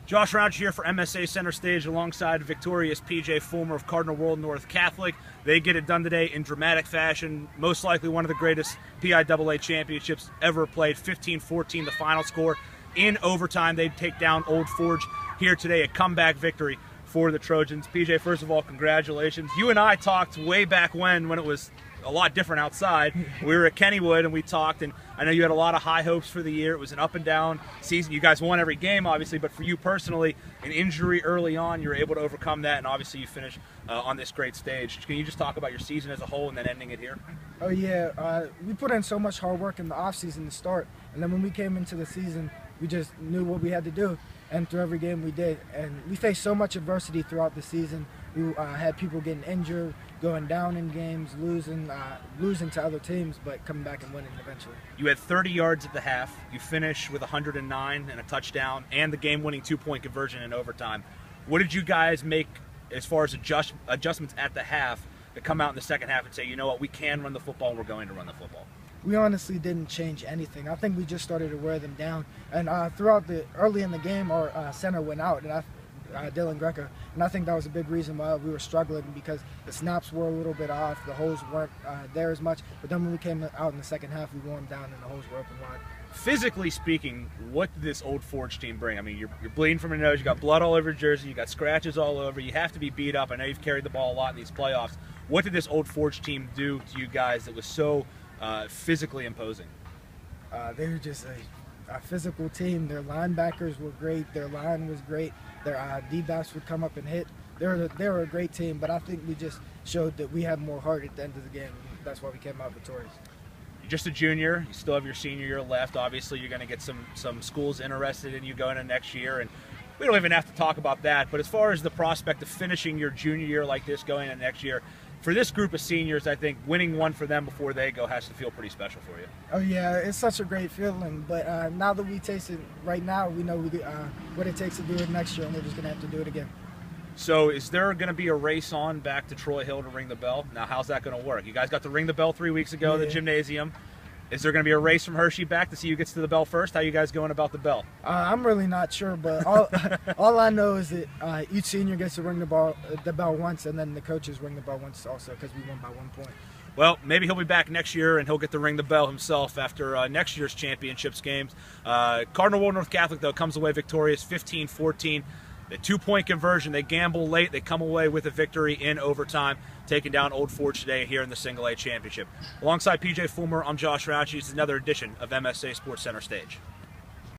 Josh Rowntree here for MSA Center Stage alongside victorious PJ Fulmore of Cardinal World North Catholic. They get it done today in dramatic fashion, most likely one of the greatest PIAA championships ever played. 15-14 the final score. In overtime, they take down Old Forge here today, a comeback victory for the Trojans. PJ, first of all, congratulations. You and I talked way back when it was a lot different outside. We were at Kennywood and we talked, and I know you had a lot of high hopes for the year. It was an up and down season. You guys won every game, obviously, but for you personally, an injury early on, you were able to overcome that, and obviously you finished on this great stage. Can you just talk about your season as a whole and then ending it here? Oh yeah, we put in so much hard work in the off season to start, and then when we came into the season, we just knew what we had to do, and through every game we did. And we faced so much adversity throughout the season. We had people getting injured, going down in games, losing to other teams, but coming back and winning eventually. You had 30 yards at the half. You finished with 109 and a touchdown, and the game-winning two-point conversion in overtime. What did you guys make as far as adjustments at the half to come out in the second half and say, you know what, we can run the football and we're going to run the football? We honestly didn't change anything. I think we just started to wear them down. And early in the game, our center went out, and Dylan Greco, and I think that was a big reason why we were struggling, because the snaps were a little bit off, the holes weren't there as much. But then when we came out in the second half, we wore them down and the holes were open wide. Physically speaking, what did this Old Forge team bring? I mean, you're bleeding from your nose, you got blood all over your jersey, you got scratches all over, you have to be beat up. I know you've carried the ball a lot in these playoffs. What did this Old Forge team do to you guys that was so physically imposing? They were just a physical team. Their linebackers were great, their line was great, their D-backs would come up and hit. They were a great team, but I think we just showed that we had more heart at the end of the game, and that's why we came out victorious. You're just a junior, you still have your senior year left. Obviously you're going to get some schools interested in you going into next year, and we don't even have to talk about that. But as far as the prospect of finishing your junior year like this going into next year, for this group of seniors, I think winning one for them before they go has to feel pretty special for you. Oh yeah, it's such a great feeling. But now that we taste it right now, we know what it takes to do it next year, and we're just going to have to do it again. So is there going to be a race on back to Troy Hill to ring the bell? Now, how's that going to work? You guys got to ring the bell 3 weeks ago at the gymnasium. Is there going to be a race from Hershey back to see who gets to the bell first? How are you guys going about the bell? I'm really not sure, but all I know is that each senior gets to ring the bell once, and then the coaches ring the bell once also, because we won by 1 point. Well, maybe he'll be back next year, and he'll get to ring the bell himself after next year's championships games. Cardinal World North Catholic, though, comes away victorious, 15-14. The two-point conversion, they gamble late, they come away with a victory in overtime, taking down Old Forge today here in the Single A Championship. Alongside PJ Fulmore, I'm Josh Rowntree. This is another edition of MSA Sports Center Stage.